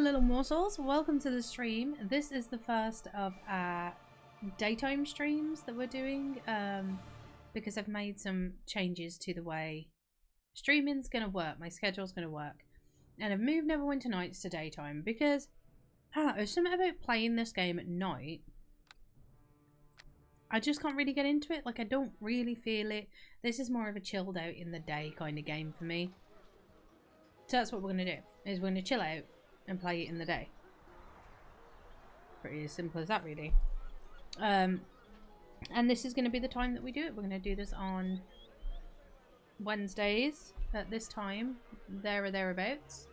little morsels, welcome to the stream. This is the first of our daytime streams that we're doing because I've made some changes to the way streaming's gonna work, my schedule's gonna work. And I've moved Neverwinter nights to daytime because there's something about playing this game at night. I just can't really get into it, like I don't really feel it. This is more of a chilled out in the day kind of game for me. So that's what we're gonna do, is we're gonna chill out and play it in the day. Pretty as simple as that, really. And this is going to be the time that we do it. We're going to do this on Wednesdays at this time, there or thereabouts.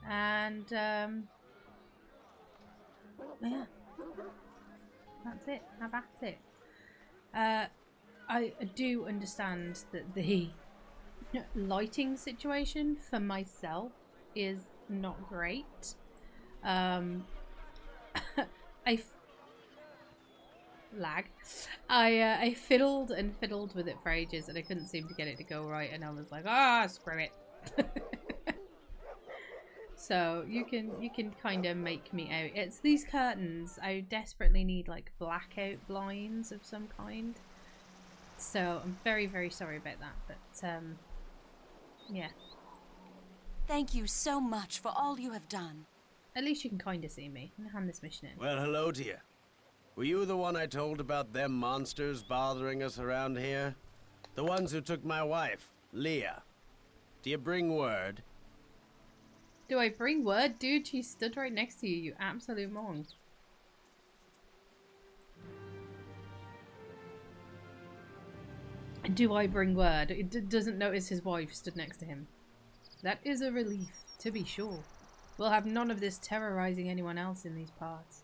And yeah, that's it. Have at it. I do understand that the lighting situation for myself is not great. I fiddled and fiddled with it for ages and I couldn't seem to get it to go right, and I was like, screw it. So you can kind of make me out. It's these curtains. I desperately need like blackout blinds of some kind. So I'm very, very sorry about that, but yeah. Thank you so much for all you have done. At least you can kind of see me. I'm gonna hand this mission in. Well, hello to you. Were you the one I told about them monsters bothering us around here? The ones who took my wife, Leah. Do you bring word? Do I bring word? Dude, she stood right next to you, you absolute monk. Do I bring word? It doesn't notice his wife stood next to him. That is a relief, to be sure. We'll have none of this terrorizing anyone else in these parts.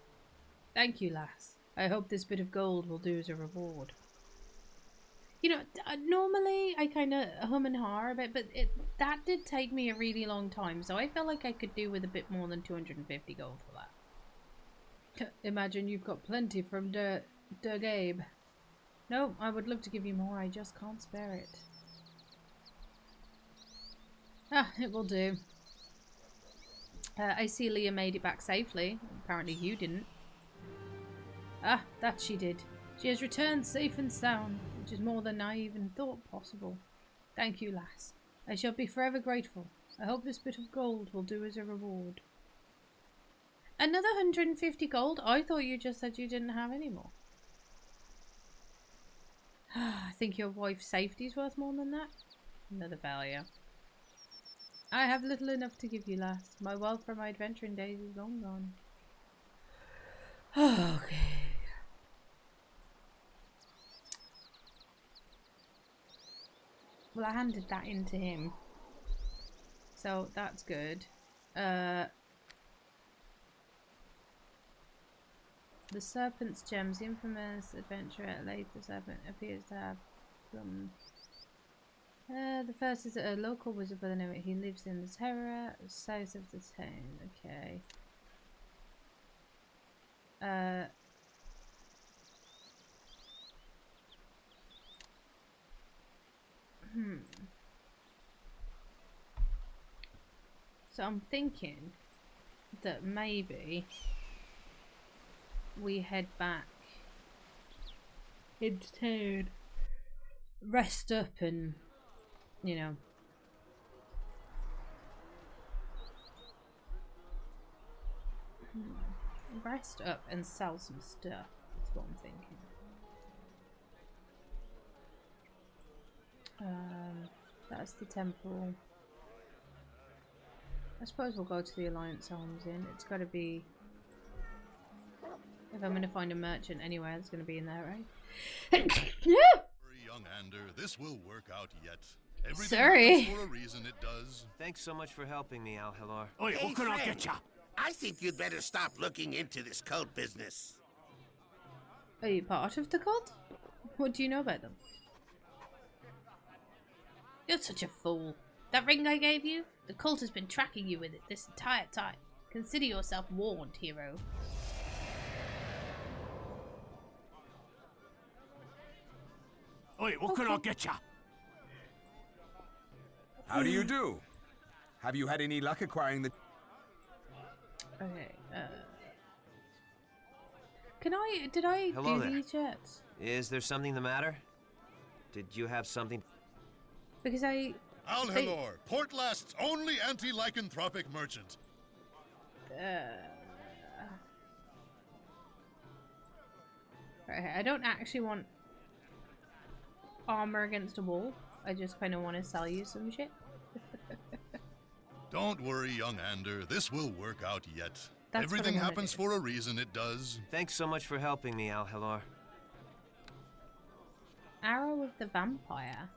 Thank you, lass. I hope this bit of gold will do as a reward. You know, normally I kind of hum and har a bit, but that did take me a really long time, so I felt like I could do with a bit more than 250 gold for that. Imagine you've got plenty from Der Gabe. No, I would love to give you more, I just can't spare it. It will do. I see Leah made it back safely. Apparently you didn't. That she did. She has returned safe and sound, which is more than I even thought possible. Thank you, lass. I shall be forever grateful. I hope this bit of gold will do as a reward. Another 150 gold? I thought you just said you didn't have any more. I think your wife's safety is worth more than that. Another failure. I have little enough to give you, lass. My wealth from my adventuring days is long gone. Okay. Well, I handed that in to him. So that's good. The Serpent's Gems. The infamous adventurer Laid the Serpent appears to have some... the first is a local wizard by the name. He lives in the Terror, south of the town. Okay. So I'm thinking that maybe we head back into town, rest up and, you know, rest up and sell some stuff. That's what I'm thinking. That's the temple. I suppose we'll go to the Alliance Arms Inn. It's got to be... If I'm going to find a merchant anywhere, it's going to be in there, right? Young Ander, this will work out yet. Sorry. For a reason it does. Thanks so much for helping me, Al-Hilar. Oi, what can I get ya? I think you'd better stop looking into this cult business. Are you part of the cult? What do you know about them? You're such a fool. That ring I gave you? The cult has been tracking you with it this entire time. Consider yourself warned, hero. Oi, what can I get ya? How do you do? Have you had any luck acquiring the... Did I Hello do there. these yet? Is there something the matter? Did you have something? Because Al-Helor, Port Last's only anti-lycanthropic merchant. Right, I don't actually want armor against a wall. I just kind of want to sell you some shit. Don't worry, young Ander. This will work out yet. That's Everything what I wanna happens do. for a reason, it does. Thanks so much for helping me, Al-Helor. Arrow of the vampire.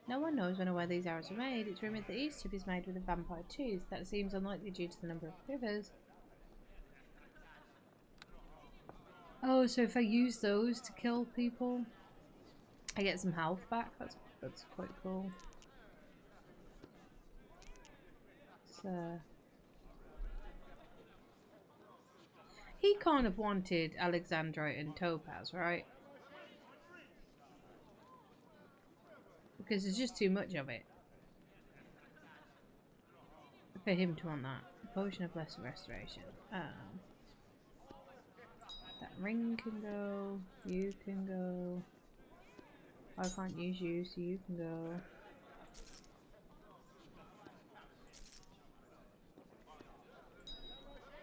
No one knows when or where these arrows are made. It's rumoured that each tip is made with a vampire tooth. That seems unlikely due to the number of quivers. Oh, so if I use those to kill people, I get some health back. That's quite cool. So he kind of wanted Alexandrite and Topaz, right? Because there's just too much of it for him to want that. Potion of Lesser Restoration. That ring can go. You can go. I can't use you, so you can go.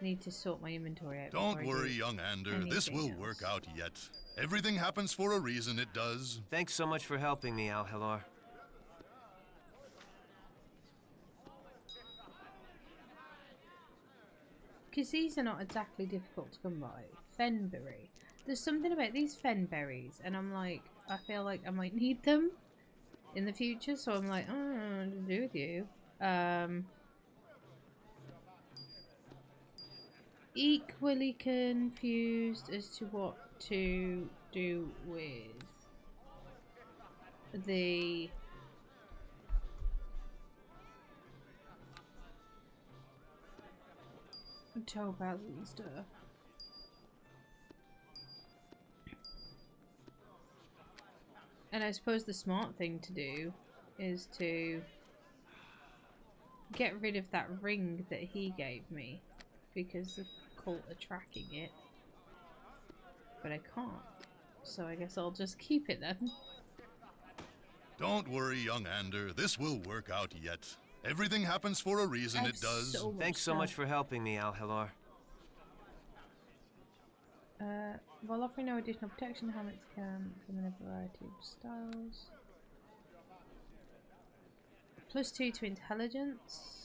Need to sort my inventory out. Don't before I worry, do young Ander. anything This will else. work out yet. Everything happens for a reason, it does. Thanks so much for helping me, Al-Helor. Because these are not exactly difficult to come by. Fenberry. There's something about these fenberries, and I'm like, I feel like I might need them in the future, so I'm like, oh, I don't know what to do with you. Equally confused as to what to do with the topaz and stuff. And I suppose the smart thing to do is to get rid of that ring that he gave me, because the cult are tracking it. But I can't, so I guess I'll just keep it then. Don't worry, young Ander. This will work out yet. Everything happens for a reason, it does. Thanks so much for helping me, Al-Helor. While offering no additional protection, helmets can come in a variety of styles. +2 to intelligence.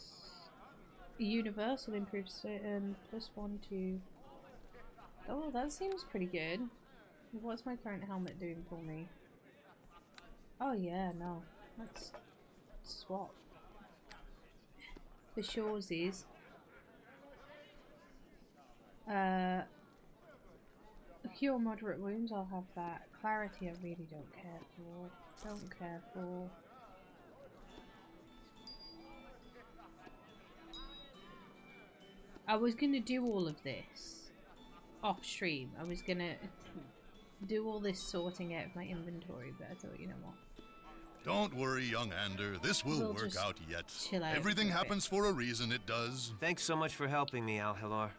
Universal improves and +1 to... Oh, that seems pretty good. What's my current helmet doing for me? Oh yeah, no. Let's swap. For shoresies. Cure moderate wounds, I'll have that. Clarity I really don't care for. Don't care for. I was gonna do all of this off stream. I was gonna do all this sorting out of my inventory, but I thought, you know what? Don't worry, young Ander. This will We'll work just out yet. chill out Everything for a bit. happens for a reason, it does. Thanks so much for helping me, Al-Helor.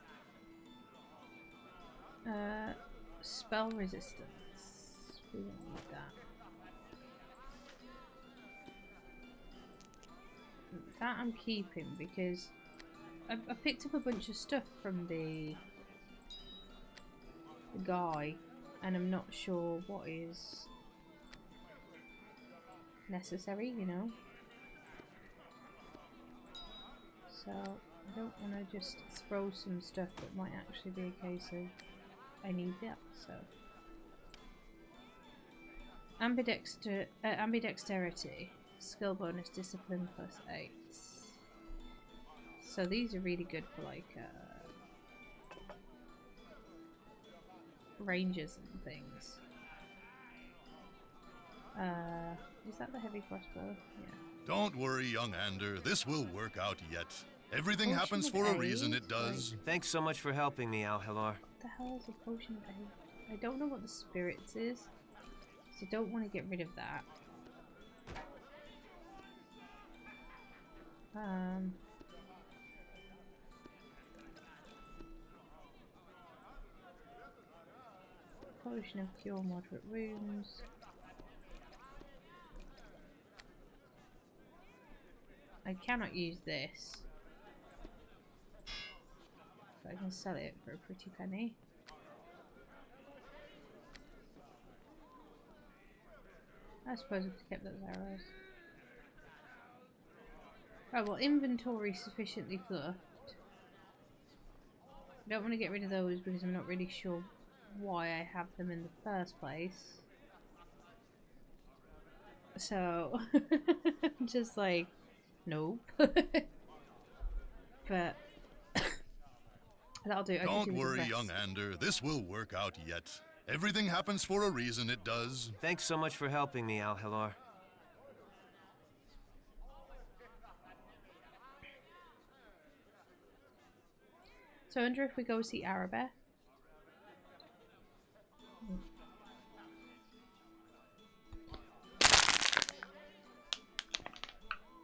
Spell resistance. We don't need that. That I'm keeping because I picked up a bunch of stuff from the guy, and I'm not sure what is necessary, you know. So I don't want to just throw some stuff that might actually be a case of I need that. So ambidexterity, skill bonus, discipline +8. So these are really good for like ranges and things. Is that the heavy crossbow? Yeah. Don't worry, young Ander. This will work out yet. Everything Potion happens of for a aid? reason, it does. Thanks so much for helping me, Al-Helor. What the hell is a potion of aid? I don't know what the spirits is, so I don't want to get rid of that. Potion of Cure Moderate Wounds. I cannot use this. But I can sell it for a pretty penny. I suppose I could have kept those arrows. Oh well, inventory sufficiently fluffed. I don't want to get rid of those because I'm not really sure why I have them in the first place. So, I'm just like, nope. But that'll do. Don't worry, young Ander. This will work out yet. Everything happens for a reason, it does. Thanks so much for helping me, Al-Hilor. So I wonder if we go see Arabeth.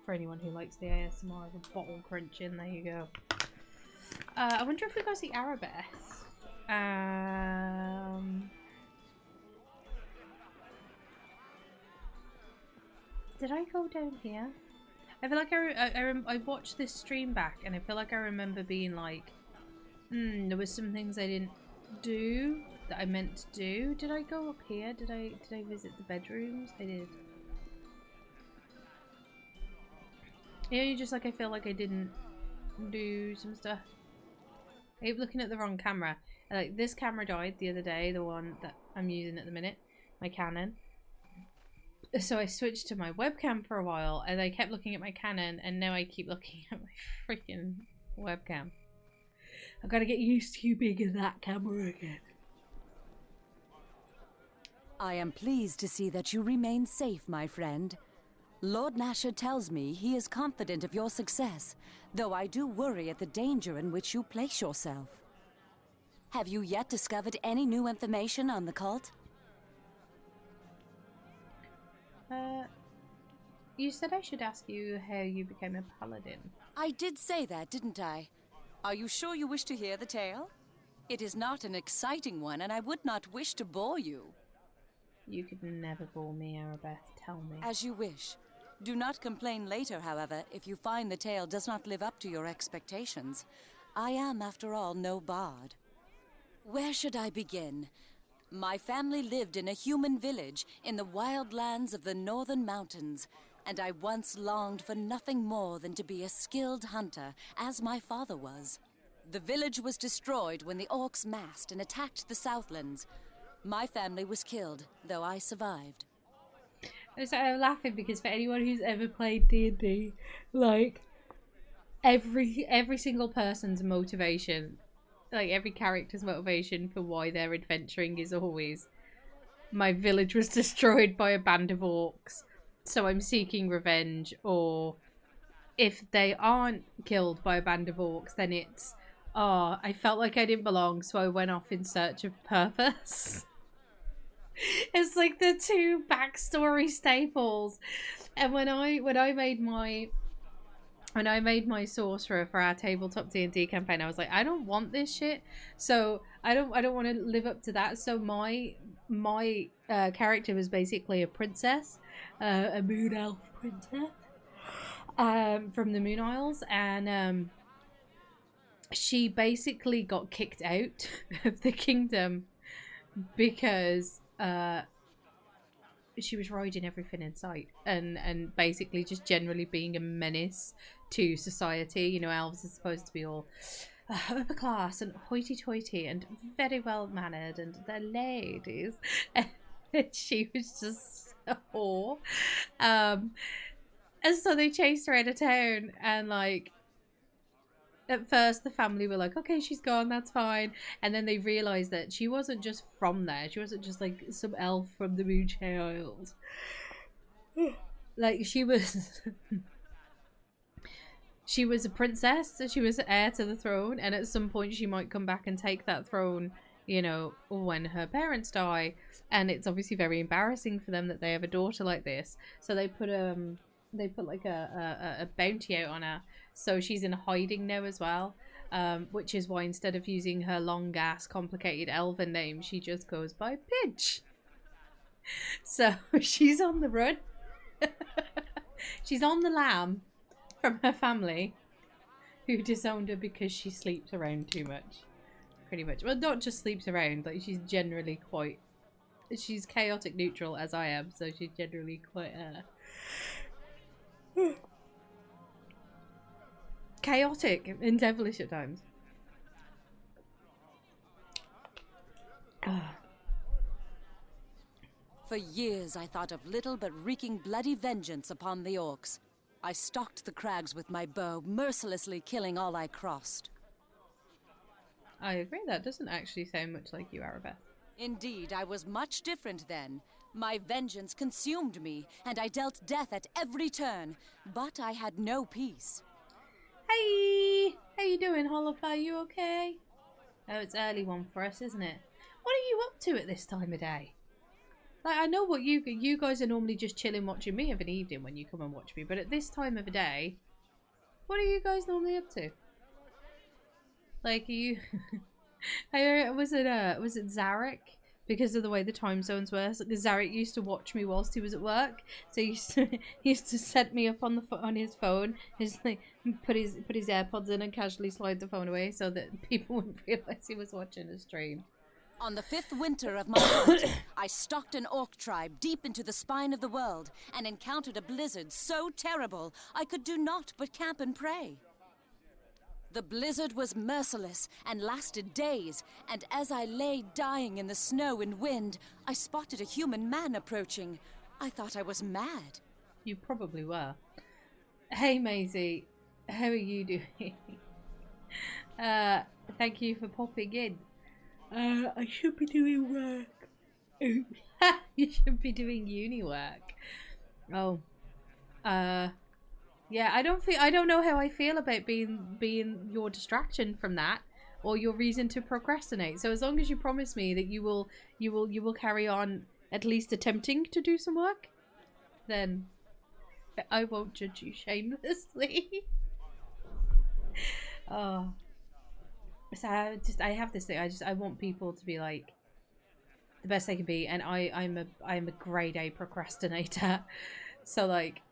For anyone who likes the ASMR of a bottle crunching, there you go. I wonder if we go see Arabeth. Did I go down here? I feel like I watched this stream back and I feel like I remember being like, there was some things I didn't do that I meant to do. Did I go up here? Did I visit the bedrooms? I did. Yeah, you just like, I feel like I didn't do some stuff. I keep looking at the wrong camera. Like, this camera died the other day, the one that I'm using at the minute, my Canon. So I switched to my webcam for a while, and I kept looking at my Canon, and now I keep looking at my freaking webcam. I've got to get used to being that camera again. I am pleased to see that you remain safe, my friend. Lord Nasher tells me he is confident of your success, though I do worry at the danger in which you place yourself. Have you yet discovered any new information on the cult? You said I should ask you how you became a paladin. I did say that, didn't I? Are you sure you wish to hear the tale? It is not an exciting one, and I would not wish to bore you. You could never bore me, Arabeth. Tell me. As you wish. Do not complain later, however, if you find the tale does not live up to your expectations. I am, after all, no bard. Where should I begin? My family lived in a human village in the wild lands of the northern mountains, and I once longed for nothing more than to be a skilled hunter, as my father was. The village was destroyed when the orcs massed and attacked the Southlands. My family was killed, though I survived. I'm laughing because for anyone who's ever played D&D, like, every single person's motivation, like every character's motivation for why they're adventuring is always, my village was destroyed by a band of orcs, so I'm seeking revenge. Or if they aren't killed by a band of orcs, then it's, oh, I felt like I didn't belong, so I went off in search of purpose. It's like the two backstory staples. And when I made my sorcerer for our tabletop D&D campaign, I was like, I don't want this shit. So I don't want to live up to that. So my character was basically a princess, a moon elf princess, from the Moon Isles, and she basically got kicked out of the kingdom because she was riding everything in sight and basically just generally being a menace to society. You know, elves are supposed to be all upper class and hoity-toity and very well mannered and they're ladies, and she was just a whore. And so they chased her out of town, and like, at first the family were like, okay, she's gone, that's fine. And then they realized that she wasn't just from there. She wasn't just like some elf from the Moonshine Isles. Like, she was she was a princess, so she was heir to the throne, and at some point she might come back and take that throne, you know, when her parents die. And it's obviously very embarrassing for them that they have a daughter like this, so they put like a bounty out on her. So she's in hiding now as well. which is why instead of using her long ass complicated elven name, she just goes by Pidge. So she's on the run. She's on the lam from her family, who disowned her because she sleeps around too much. Pretty much. Well, not just sleeps around, like she's generally quite... She's chaotic neutral as I am, so she's generally quite chaotic and devilish at times. For years I thought of little but wreaking bloody vengeance upon the orcs. I stalked the crags with my bow, mercilessly killing all I crossed. I agree, that doesn't actually sound much like you, Arabeth. Indeed, I was much different then. My vengeance consumed me, and I dealt death at every turn, but I had no peace. Hey! How you doing, Hollowfly? You okay? Oh, it's early one for us, isn't it? What are you up to at this time of day? Like, I know what you guys are normally just chilling watching me of an evening when you come and watch me, but at this time of the day, what are you guys normally up to? Like, you... was it Zarek? Because of the way the time zones were. So Zarek used to watch me whilst he was at work. So he used to set me up on his phone. Just like put his AirPods in and casually slide the phone away so that people wouldn't realise he was watching a stream. On the 5th winter of my hunt, I stalked an orc tribe deep into the spine of the world and encountered a blizzard so terrible I could do naught but camp and pray. The blizzard was merciless and lasted days, and as I lay dying in the snow and wind, I spotted a human man approaching. I thought I was mad. You probably were. Hey Maisie, how are you doing? Thank you for popping in. I should be doing work. You should be doing uni work. Oh. Yeah, I don't know how I feel about being your distraction from that or your reason to procrastinate. So as long as you promise me that you will carry on at least attempting to do some work, then I won't judge you shamelessly. Oh. So I have this thing. I want people to be like the best they can be, and I'm a grade A procrastinator. So like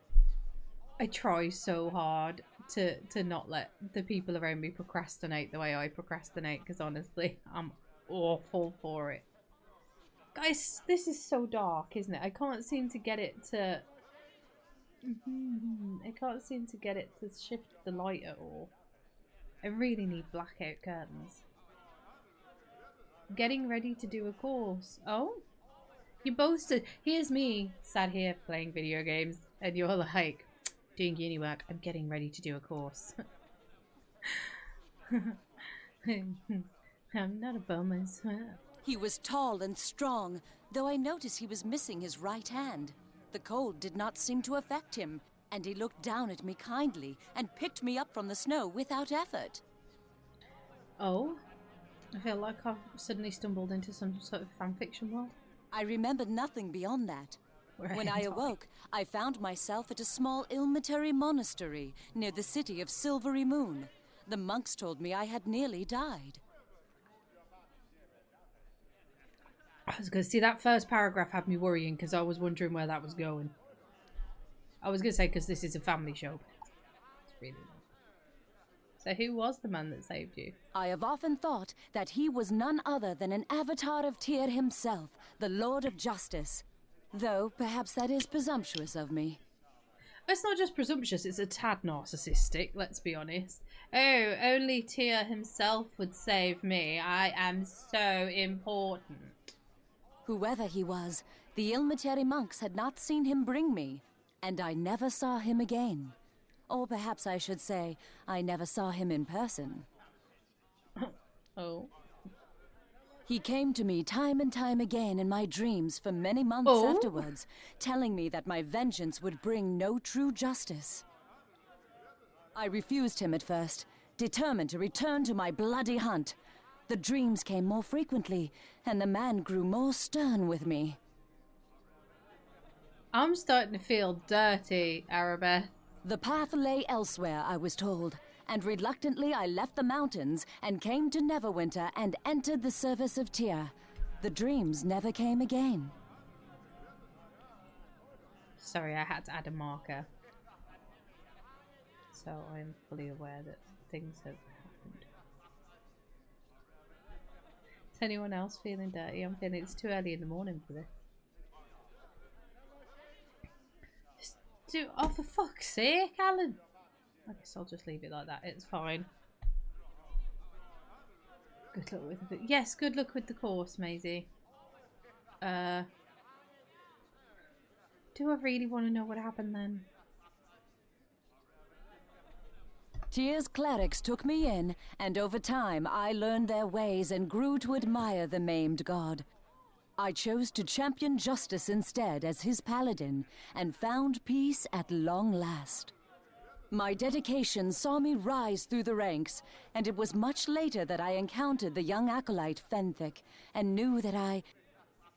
I try so hard to not let the people around me procrastinate the way I procrastinate, because honestly, I'm awful for it. Guys, this is so dark, isn't it? I can't seem to get it to... I can't seem to get it to shift the light at all. I really need blackout curtains. Getting ready to do a course. Oh? You both... Here's me, sat here playing video games, and you're like... doing uni work. I'm getting ready to do a course. I'm not a bum, I swear. He was tall and strong, though I noticed he was missing his right hand. The cold did not seem to affect him, and he looked down at me kindly and picked me up from the snow without effort. Oh? I feel like I've suddenly stumbled into some sort of fanfiction world. I remembered nothing beyond that. When I awoke, I found myself at a small Ilmitary monastery near the city of Silvery Moon. The monks told me I had nearly died. I was going to see that first paragraph had me worrying because I was wondering where that was going. I was going to say because this is a family show. It's really not. So who was the man that saved you? I have often thought that he was none other than an avatar of Tyr himself, the Lord of Justice. Though, perhaps that is presumptuous of me. It's not just presumptuous, it's a tad narcissistic, let's be honest. Oh, only Tyr himself would save me. I am so important. Whoever he was, the Ilmitary monks had not seen him bring me, and I never saw him again. Or perhaps I should say, I never saw him in person. Oh. He came to me time and time again in my dreams for many months afterwards, telling me that my vengeance would bring no true justice. I refused him at first, determined to return to my bloody hunt. The dreams came more frequently, and the man grew more stern with me. I'm starting to feel dirty, Arabeth. The path lay elsewhere, I was told, and reluctantly I left the mountains and came to Neverwinter and entered the service of Tyr. The dreams never came again. Sorry, I had to add a marker. So I'm fully aware that things have happened. Is anyone else feeling dirty? I'm feeling it's too early in the morning for this. Just do, oh, for fuck's sake, Alan! I guess I'll just leave it like that. It's fine. Good luck with it. Yes, good luck with the course, Maisie. Do I really want to know what happened then? Tyr's clerics took me in, and over time I learned their ways and grew to admire the maimed god. I chose to champion justice instead as his paladin, and found peace at long last. My dedication saw me rise through the ranks, and it was much later that I encountered the young acolyte Fenthic, and knew that I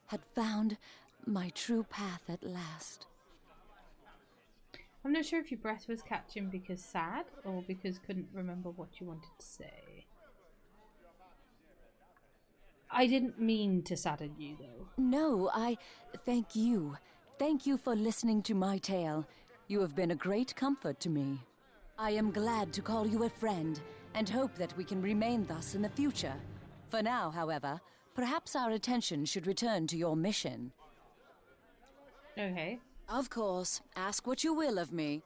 had found my true path at last. I'm not sure if your breath was catching because sad or because couldn't remember what you wanted to say. I didn't mean to sadden you, though. No, thank you. Thank you for listening to my tale. You have been a great comfort to me. I am glad to call you a friend, and hope that we can remain thus in the future. For now, however, perhaps our attention should return to your mission. Okay. Of course, ask what you will of me.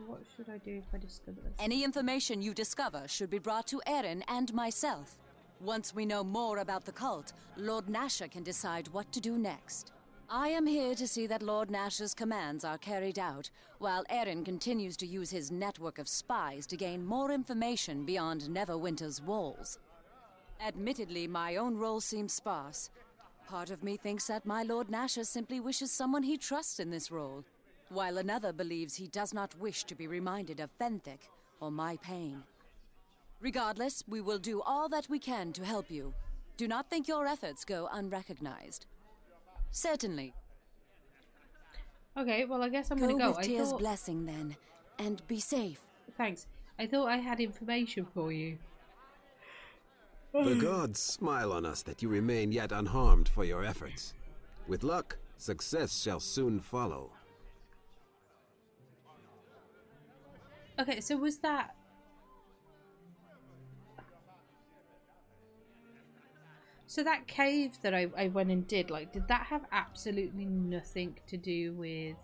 What should I do if I discover this? Any information you discover should be brought to Erin and myself. Once we know more about the cult, Lord Nasher can decide what to do next. I am here to see that Lord Nasher's commands are carried out, while Erin continues to use his network of spies to gain more information beyond Neverwinter's walls. Admittedly, my own role seems sparse. Part of me thinks that my Lord Nasher simply wishes someone he trusts in this role, while another believes he does not wish to be reminded of Fenthic or my pain. Regardless, we will do all that we can to help you. Do not think your efforts go unrecognized. Certainly. Okay, well I guess I'm gonna go. With Tyr's blessing then, and be safe. Thanks. I thought I had information for you. The gods smile on us that you remain yet unharmed for your efforts. With luck, success shall soon follow. Okay, so was that... So that cave that I went and did, like, did that have absolutely nothing to do with...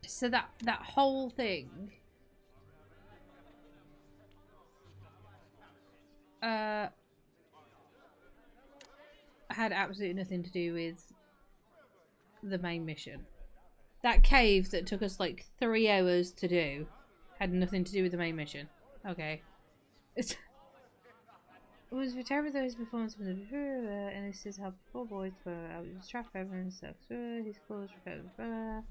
So that whole thing... had absolutely nothing to do with the main mission. That cave that took us like 3 hours to do had nothing to do with the main mission. Okay. It was for terror those performance with the and this is how 4 boys were out of trap everyone sucks. His clothes were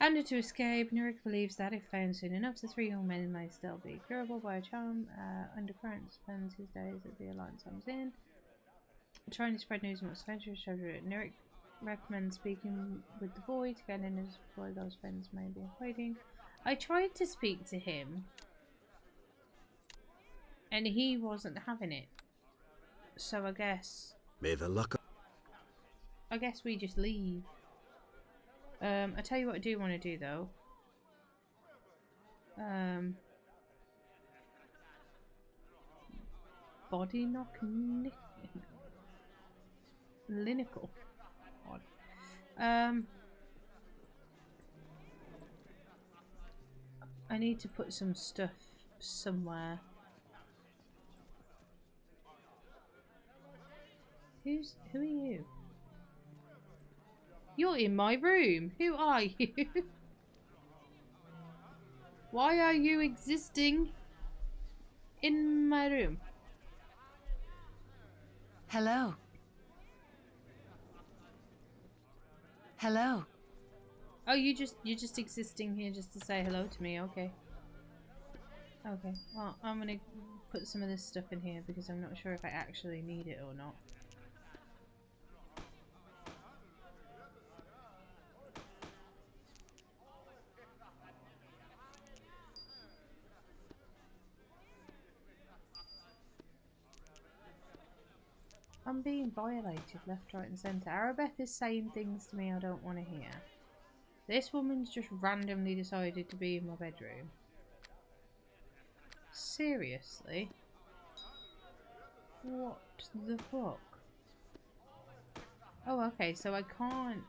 and to escape, Nurik believes that if found soon enough, the 3 young men may still be curable by a charm. Undercurrent spends his days at the Alliance comes in. Trying to spread news amongst adventurers, Nurik recommends speaking with the boy to get in as before those friends may be waiting. I tried to speak to him and he wasn't having it. So I guess... May the luck... I guess we just leave. I tell you what I do want to do though. Body knock Linical. Odd. I need to put some stuff somewhere. Who are you? You're in my room. Who are you? Why are you existing in my room? Hello. Hello. Oh, you're just existing here just to say hello to me. Okay. Okay. Well, I'm gonna put some of this stuff in here because I'm not sure if I actually need it or not. I'm being violated left, right and centre. Arabeth is saying things to me I don't want to hear. This woman's just randomly decided to be in my bedroom. Seriously? What the fuck? Oh, okay, so I can't,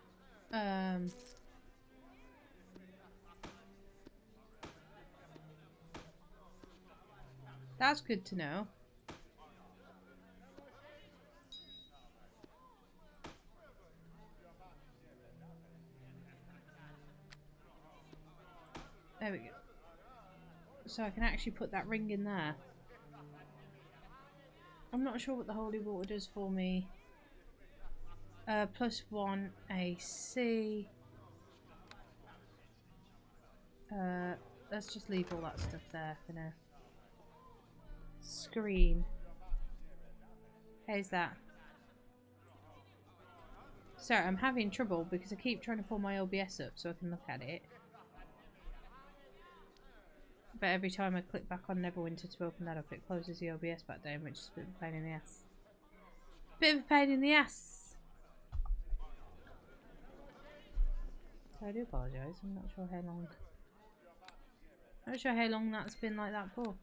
that's good to know. There we go. So I can actually put that ring in there. I'm not sure what the holy water does for me. +1 AC. Let's just leave all that stuff there for now. Screen. How's that? Sorry, I'm having trouble because I keep trying to pull my OBS up so I can look at it. But every time I click back on Neverwinter to open that up, it closes the OBS back down, which is a bit of a pain in the ass. Bit of a pain in the ass! So I do apologise, I'm not sure how long... Not sure how long that's been like that for.